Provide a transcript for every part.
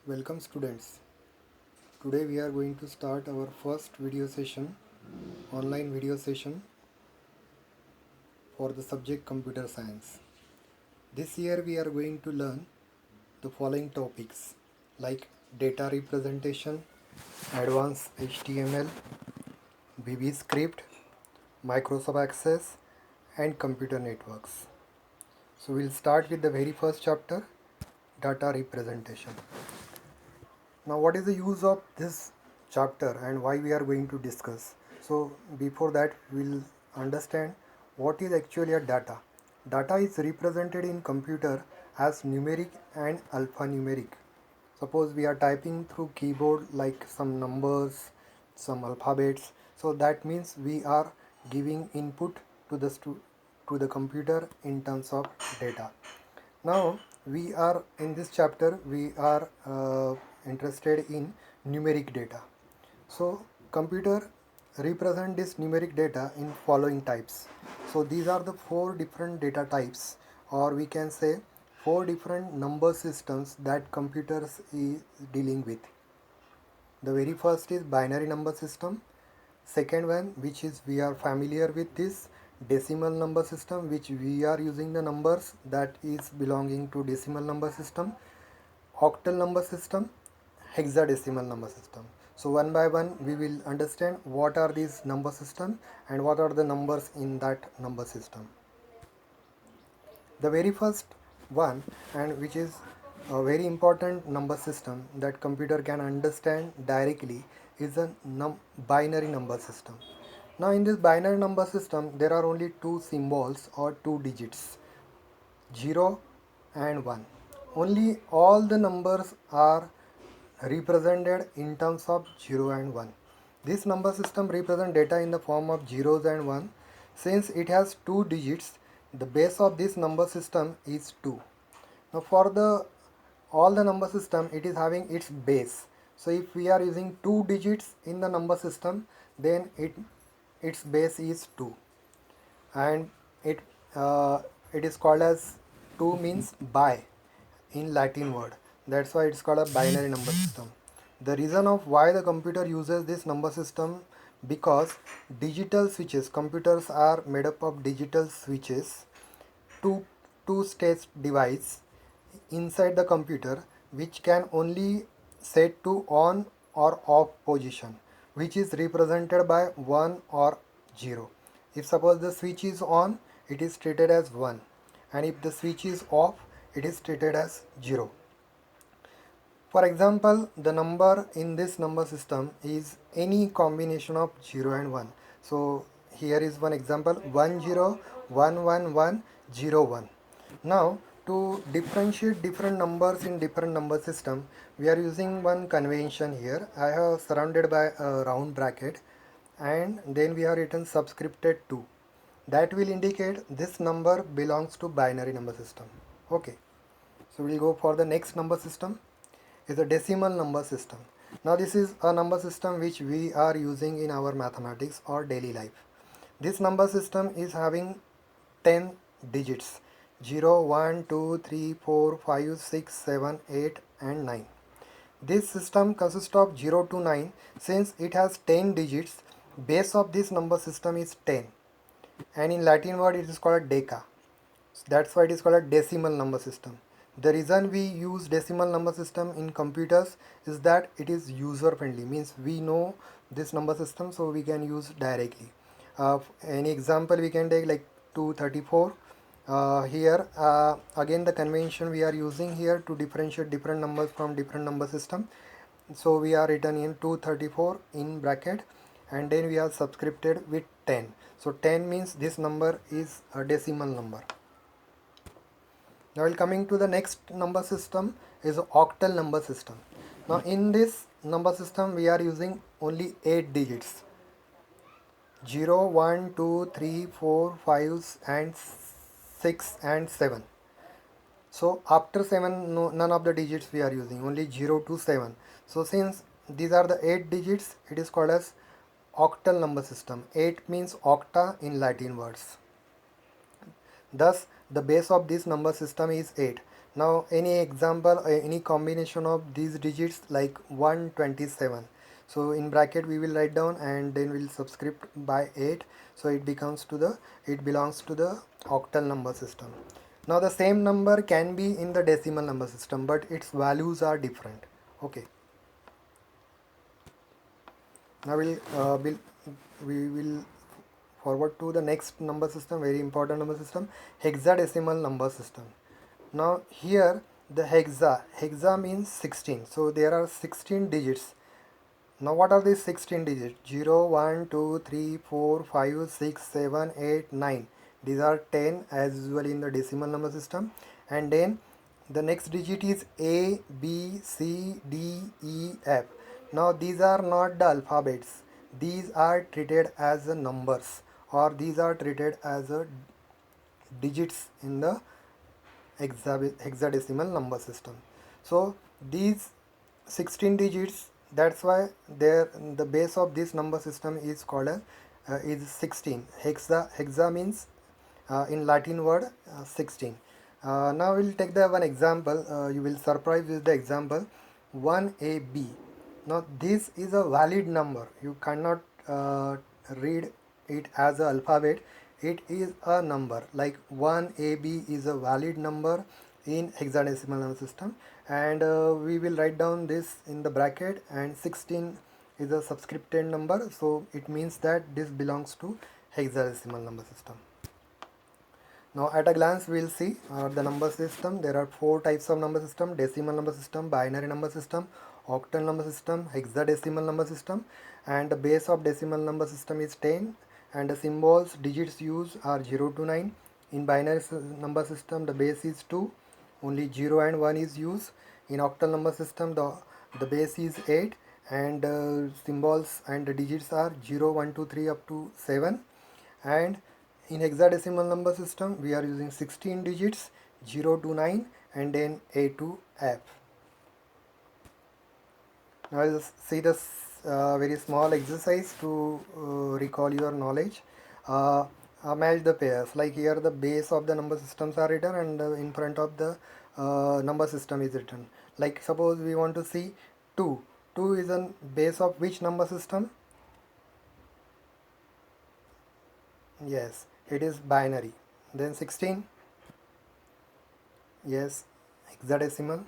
Welcome students. Today we are going to start our first video session, online video session for the subject computer science. This year we are going to learn the following topics like data representation, advanced HTML, VB script, Microsoft Access and computer networks. So we'll start with the very first chapter, data representation. Now what is the use of this chapter and why we are going to discuss? So before that we'll understand what is actually a data. Data is represented in computer as numeric and alphanumeric. Suppose we are typing through keyboard like some numbers, some alphabets. So that means we are giving input to the computer in terms of data. Now we are in this chapter we are interested in numeric data. So computer represent this numeric data in following types. So these are the four different data types, or we can say four different number systems that computers is dealing with. The very first is binary number system. Second one, which is we are familiar with this, decimal number system, which we are using the numbers that is belonging to decimal number system. Octal number system, hexadecimal number system. So one by one we will understand what are these number system and what are the numbers in that number system. The very first one, and which is a very important number system that computer can understand directly, is a binary number system. Now in this binary number system there are only two symbols or two digits, 0 and 1. Only all the numbers are represented in terms of 0 and 1. This number system represents data in the form of zeros and 1. Since it has two digits, the base of this number system is 2. Now for the all the number system, it is having its base. So if we are using two digits in the number system, then its base is 2, and it it is called as 2 means bi in Latin word. That's why it's called a binary number system. The reason of why the computer uses this number system, because digital switches, computers are made up of digital switches, two stage device inside the computer which can only set to on or off position, which is represented by 1 or 0. If suppose the switch is on, it is treated as 1, and if the switch is off, it is treated as 0. For example, the number in this number system is any combination of 0 and 1. So here is one example, 10111101. Now to differentiate different numbers in different number system, we are using one convention here. I have surrounded by a round bracket, and then we have written subscripted 2. That will indicate this number belongs to binary number system. Okay, so we'll go for the next number system, is a decimal number system. Now this is a number system which we are using in our mathematics or daily life. This number system is having 10 digits, 0, 1, 2, 3, 4, 5, 6, 7, 8 and 9. This system consists of 0 to 9. Since it has 10 digits, base of this number system is 10, and in Latin word it is called a deca. So that's why it is called a decimal number system. The reason we use decimal number system in computers is that it is user friendly, means we know this number system so we can use directly. Any example we can take like 234. Here again the convention we are using here to differentiate different numbers from different number system. So we are written in 234 in bracket, and then we are subscripted with 10. So 10 means this number is a decimal number. Now we'll coming to the next number system, is octal number system. Now in this number system we are using only 8 digits, 0, 1, 2, 3, 4, 5 and 6 and 7. So after 7 no, none of the digits we are using, only 0 to 7. So since these are the 8 digits, it is called as octal number system. 8 means octa in Latin words. Thus the base of this number system is 8. Now any example, any combination of these digits like 127. So in bracket we will write down and then we'll subscript by 8. So it belongs to the octal number system. Now the same number can be in the decimal number system, but its values are different. Okay. Now we will forward to the next number system, very important number system, hexadecimal number system. Now here the hexa means 16. So there are 16 digits. Now what are these 16 digits? 0, 1, 2, 3, 4, 5, 6, 7, 8, 9. These are 10 as usually in the decimal number system. And then the next digit is A, B, C, D, E, F. Now these are not the alphabets. These are treated as the numbers, or these are treated as a digits in the hexadecimal number system. So these 16 digits, that's why the base of this number system is called as is 16. Hexa means in Latin word 16. Now we'll take the one example. You will surprise with the example 1AB. Now this is a valid number. You cannot read it as an alphabet. It is a number. Like 1AB is a valid number in hexadecimal number system, and we will write down this in the bracket, and 16 is a subscripted number, so it means that this belongs to hexadecimal number system. Now at a glance we will see the number system. There are 4 types of number system: decimal number system, binary number system, octal number system, hexadecimal number system. And the base of decimal number system is 10, and the symbols digits used are 0 to 9. In binary number system the base is 2, only 0 and 1 is used. In octal number system the base is 8, and symbols and the digits are 0, 1, 2, 3 up to 7. And in hexadecimal number system we are using 16 digits, 0 to 9, and then A to F. Now I'll see this very small exercise to recall your knowledge. Match the pairs. Like here the base of the number systems are written, and in front of the number system is written. Like suppose we want to see 2. 2 is a base of which number system? Yes, it is binary. Then 16, yes, hexadecimal.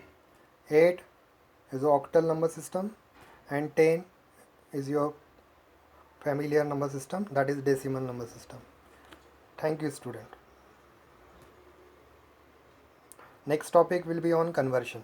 8 is octal number system, and 10 is your familiar number system, that is decimal number system. Thank you, student. Next topic will be on conversion.